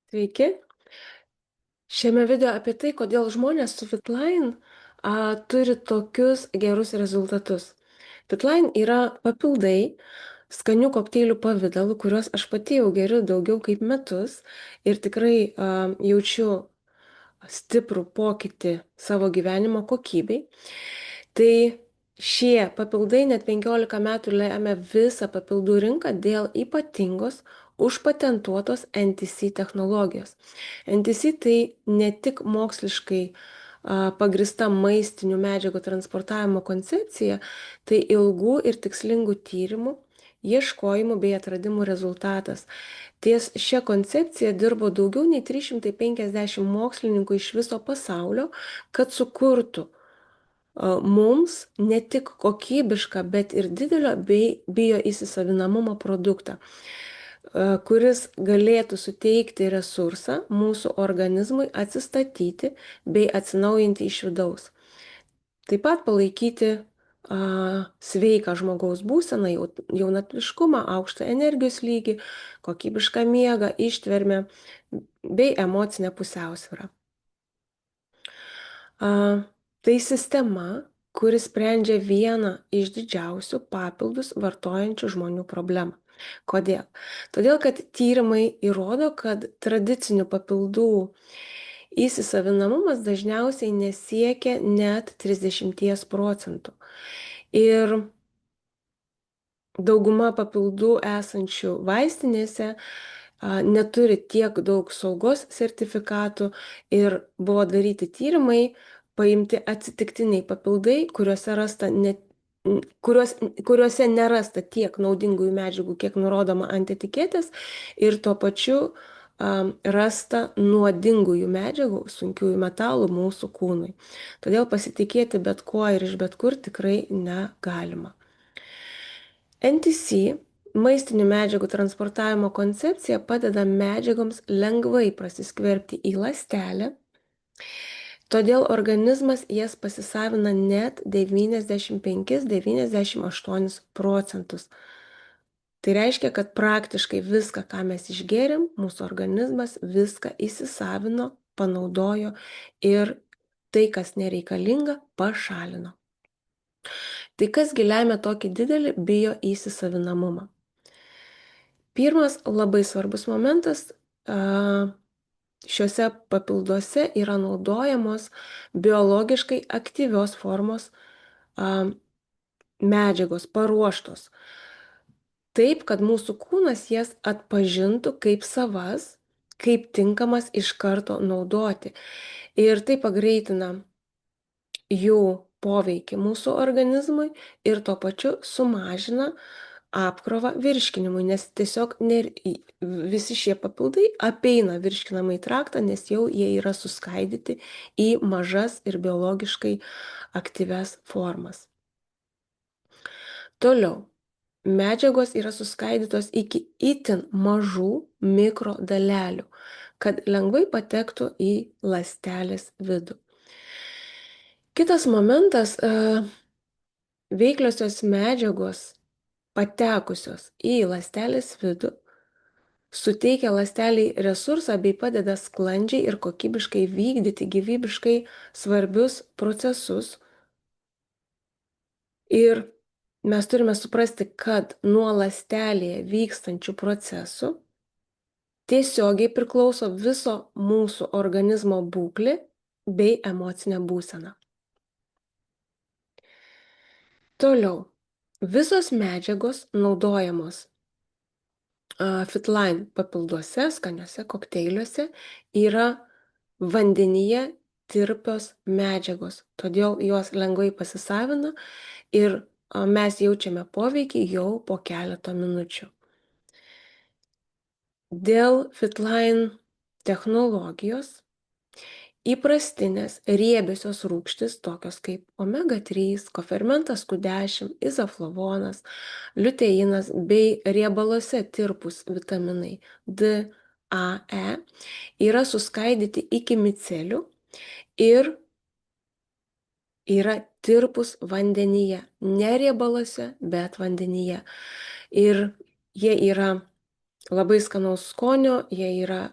Sveiki. Šiame video apie tai, kodėl žmonės su Fitline turi tokius gerus rezultatus. Fitline yra papildai skanių kokteilių pavidalu, kuriuos aš pati jau geriu daugiau kaip metus ir tikrai jaučiu stiprų pokytį savo gyvenimo kokybei. Tai šie papildai net 15 metų lemia visą papildų rinką dėl ypatingos užpatentuotos NTC technologijos. NTC tai ne tik moksliškai pagrįsta maistinių medžiagų transportavimo koncepcija, tai ilgų ir tikslingų tyrimų, ieškojimų bei atradimų rezultatas. Ties šia koncepcija dirbo daugiau nei 350 mokslininkų iš viso pasaulio, kad sukurtų mums ne tik kokybišką, bet ir didelio bei bioįsisavinamumo produktą, kuris galėtų suteikti resursą mūsų organizmui atsistatyti bei atsinaujinti iš vidaus. Taip pat palaikyti sveiką žmogaus būseną, jaunatviškumą, aukštą energijos lygį, kokybišką miegą, ištvermę bei emocinę pusiausvyrą. Tai sistema, kuri sprendžia vieną iš didžiausių papildus vartojančių žmonių problemą. Kodėl? Todėl, kad tyrimai įrodo, kad tradicinių papildų įsisavinamumas dažniausiai nesiekia net 30%. Ir dauguma papildų esančių vaistinėse neturi tiek daug saugos sertifikatų ir buvo daryti tyrimai, paimti atsitiktiniai papildai, kuriuose nerasta tiek naudingųjų medžiagų, kiek nurodoma ant etiketės, ir tuo pačiu rasta nuodingųjų medžiagų, sunkiųjų metalų mūsų kūnui. Todėl pasitikėti bet kuo ir iš bet kur tikrai negalima. NTC maistinių medžiagų transportavimo koncepcija padeda medžiagoms lengvai prasiskverbti į ląstelę, todėl organizmas jas pasisavina net 95–98%. Tai reiškia, kad praktiškai viską, ką mes išgėrėm, mūsų organizmas viską įsisavino, panaudojo ir tai, kas nereikalinga, pašalino. Tai kasgi lemia tokį didelį bioįsisavinamumą? Pirmas labai svarbus momentas šiuose papilduose yra naudojamos biologiškai aktyvios formos medžiagos, paruoštos. Taip, kad mūsų kūnas jas atpažintų kaip savas, kaip tinkamas iš karto naudoti. Ir tai pagreitina jų poveikį mūsų organizmui ir tuo pačiu sumažina apkrovą virškinimui, nes tiesiog visi šie papildai apeina virškinamąjį traktą, nes jau jie yra suskaidyti į mažas ir biologiškai aktyvias formas. Toliau, medžiagos yra suskaidytos iki itin mažų mikrodalelių, kad lengvai patektų į ląstelės vidų. Kitas momentas, veikliosios medžiagos patekusios į ląstelės vidų suteikia ląsteliai resursą bei padeda sklandžiai ir kokybiškai vykdyti gyvybiškai svarbius procesus. Ir mes turime suprasti, kad nuo ląstelėje vykstančių procesų tiesiogiai priklauso viso mūsų organizmo būklė bei emocinė būsena. Toliau, visos medžiagos naudojamos Fitline papilduose, skaniuose kokteiliuose yra vandenyje tirpios medžiagos, todėl jos lengvai pasisavina ir mes jaučiame poveikį jau po keleto minučių. Dėl Fitline technologijos įprastinės riebiosios rūgštys, tokios kaip omega-3, kofermentas Q10, izoflavonas, liuteinas bei riebaluose tirpūs vitaminai D, A, E yra suskaidyti iki micelių ir yra tirpūs vandenyje, ne riebaluose, bet vandenyje. Ir jie yra labai skanaus skonio, jie yra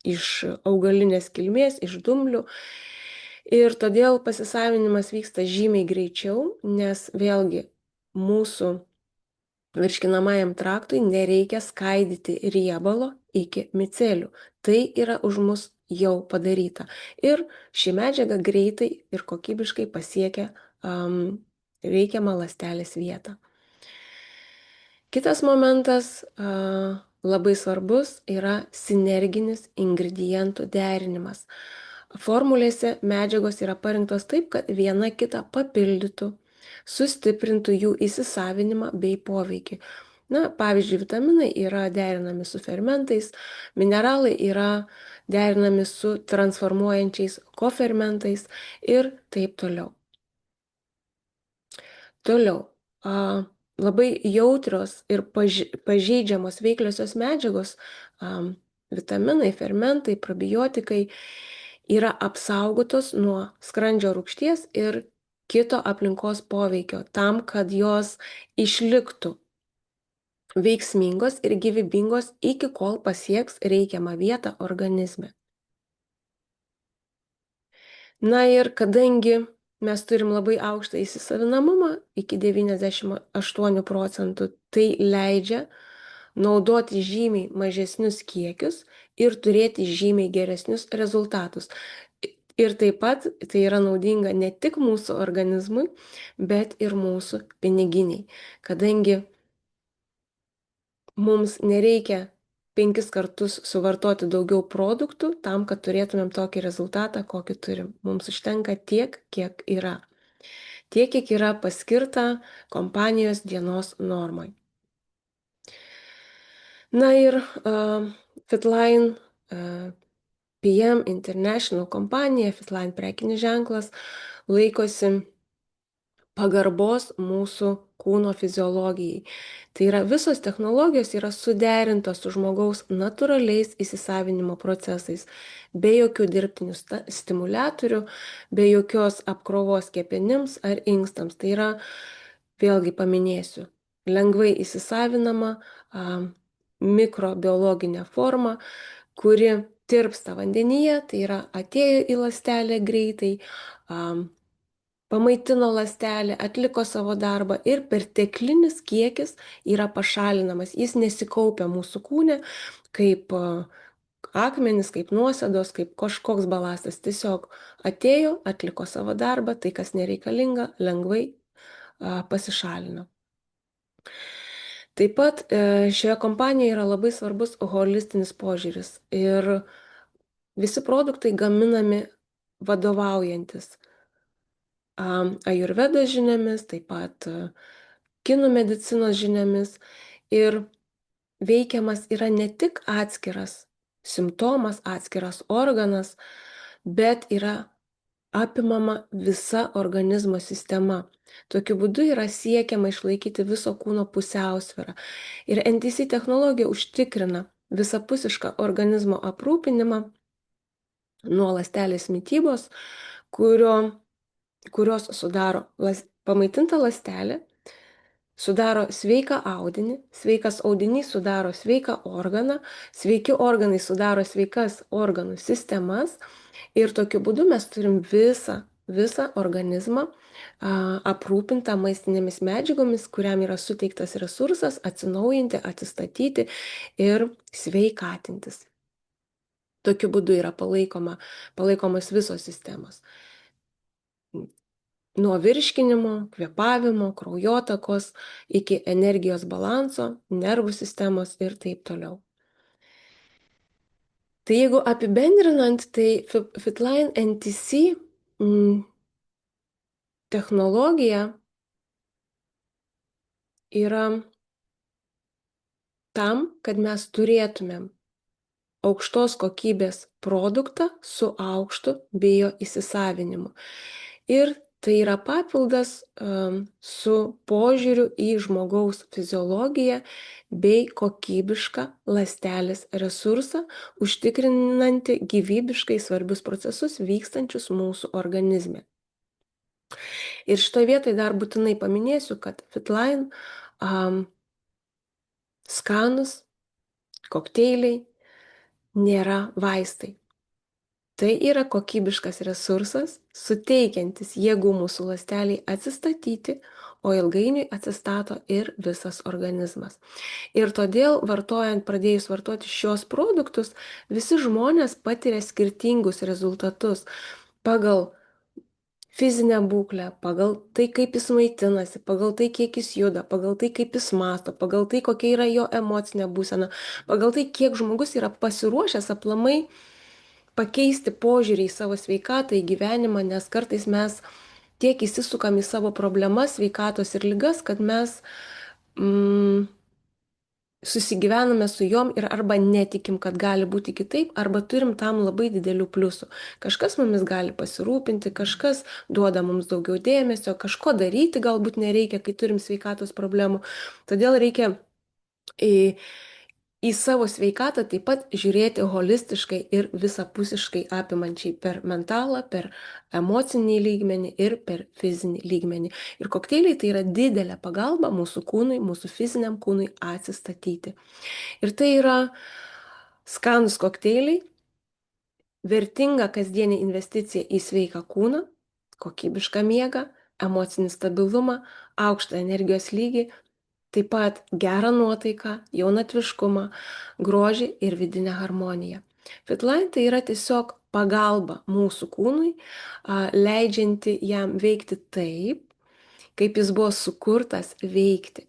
iš augalinės kilmės, iš dumblių. Ir todėl pasisavinimas vyksta žymiai greičiau, nes vėlgi mūsų virškinamajam traktui nereikia skaidyti riebalo iki micelių. Tai yra už mus jau padaryta. Ir ši medžiaga greitai ir kokybiškai pasiekia reikiamą ląstelės vietą. Kitas momentas labai svarbus yra sinerginis ingredientų derinimas. Formulėse medžiagos yra parinktos taip, kad viena kitą papildytų, sustiprintų jų įsisavinimą bei poveikį. Na, pavyzdžiui, vitaminai yra derinami su fermentais, mineralai yra derinami su transformuojančiais kofermentais ir taip toliau. Toliau. Labai jautrios ir pažeidžiamos veikliosios medžiagos, vitaminai, fermentai, probiotikai yra apsaugotos nuo skrandžio rūgšties ir kito aplinkos poveikio, tam, kad jos išliktų veiksmingos ir gyvybingos iki kol pasieks reikiamą vietą organizme. Na ir kadangi mes turim labai aukštą įsisavinamumą iki 98 procentų, tai leidžia naudoti žymiai mažesnius kiekius ir turėti žymiai geresnius rezultatus. Ir taip pat tai yra naudinga ne tik mūsų organizmui, bet ir mūsų piniginiai, kadangi mums nereikia 5 kartus suvartoti daugiau produktų tam, kad turėtumėm tokį rezultatą, kokį turim. Mums užtenka tiek, kiek yra. Tiek, kiek yra paskirta kompanijos dienos normai. Na ir Fitline PM International kompanija, Fitline prekinis ženklas, laikosi pagarbos mūsų kūno fiziologijai. Tai yra visos technologijos yra suderintos su žmogaus natūraliais įsisavinimo procesais, be jokių dirbtinių stimuliatorių, be jokios apkrovos kepenims ar inkstams. Tai yra, vėlgi paminėsiu, lengvai įsisavinama mikrobiologinė forma, kuri tirpsta vandenyje, tai yra atėjo į ląstelę greitai, pamaitino ląstelę, atliko savo darbą ir perteklinis kiekis yra pašalinamas. Jis nesikaupia mūsų kūne kaip akmenys, kaip nuosėdos, kaip kažkoks balastas. Tiesiog atėjo, atliko savo darbą, tai kas nereikalinga, lengvai pasišalino. Taip pat šioje kompanijoje yra labai svarbus holistinis požiūris ir visi produktai gaminami vadovaujantis ajurvedos žiniomis, taip pat kinų medicinos žiniomis ir veikiamas yra ne tik atskiras simptomas, atskiras organas, bet yra apimama visa organizmo sistema. Tokiu būdu yra siekiama išlaikyti viso kūno pusiausvyrą. Ir NTC technologija užtikrina visapusišką organizmo aprūpinimą nuo ląstelės mitybos, kurios sudaro pamaitinta ląstelė, sudaro sveiką audinį, sveikas audinys sudaro sveiką organą, sveiki organai sudaro sveikas organų sistemas ir tokiu būdu mes turim visą organizmą aprūpintą maistinėmis medžiagomis, kuriam yra suteiktas resursas atsinaujinti, atsistatyti ir sveikatintis. Tokiu būdu yra palaikomas visos sistemos. Nuo virškinimo, kvėpavimo, kraujotakos iki energijos balanso, nervų sistemos ir taip toliau. Tai jeigu apibendrinant, tai Fitline NTC technologija yra tam, kad mes turėtumėm aukštos kokybės produktą su aukštu bio įsisavinimu. Ir tai yra papildas su požiūriu į žmogaus fiziologiją bei kokybišką ląstelės resursą, užtikrinantį gyvybiškai svarbius procesus vykstančius mūsų organizme. Ir šitoje vietoje dar būtinai paminėsiu, kad Fitline skanus kokteiliai nėra vaistai. Tai yra kokybiškas resursas, suteikiantis jėgų mūsų ląsteliai atsistatyti, o ilgainiui atsistato ir visas organizmas. Ir todėl pradėjus vartoti šios produktus, visi žmonės patiria skirtingus rezultatus pagal fizinę būklę, pagal tai, kaip jis maitinasi, pagal tai, kiek jis juda, pagal tai, kaip jis masto, pagal tai, kokia yra jo emocinė būsena, pagal tai, kiek žmogus yra pasiruošęs aplamai pakeisti požiūrį į savo sveikatą, į gyvenimą, nes kartais mes tiek įsisukam į savo problemas, sveikatos ir ligas, kad mes susigyvename su jom ir arba netikim, kad gali būti kitaip, arba turim tam labai didelių pliusų. Kažkas mumis gali pasirūpinti, kažkas duoda mums daugiau dėmesio, kažko daryti galbūt nereikia, kai turim sveikatos problemų. Todėl reikia į savo sveikatą taip pat žiūrėti holistiškai ir visapusiškai apimančiai per mentalą, per emocinį lygmenį ir per fizinį lygmenį. Ir kokteiliai tai yra didelė pagalba mūsų kūnui, mūsų fiziniam kūnui atsistatyti. Ir tai yra skanus kokteiliai, vertinga kasdienė investicija į sveiką kūną, kokybišką miegą, emocinį stabilumą, aukštą energijos lygį, taip pat gerą nuotaiką, jaunatviškumą, grožį ir vidinę harmoniją. Fitline tai yra tiesiog pagalba mūsų kūnui, leidžianti jam veikti taip, kaip jis buvo sukurtas veikti.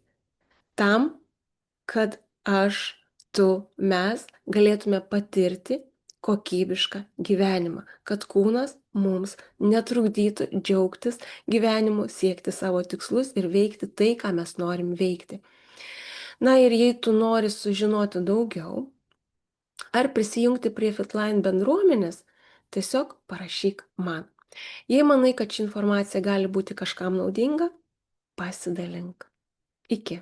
Tam, kad mes galėtume patirti kokybišką gyvenimą, kad kūnas mums netrukdytų džiaugtis gyvenimu, siekti savo tikslus ir veikti tai, ką mes norim veikti. Na ir jei tu nori sužinoti daugiau ar prisijungti prie Fitline bendruomenės, tiesiog parašyk man. Jei manai, kad ši informacija gali būti kažkam naudinga, pasidalink. Iki.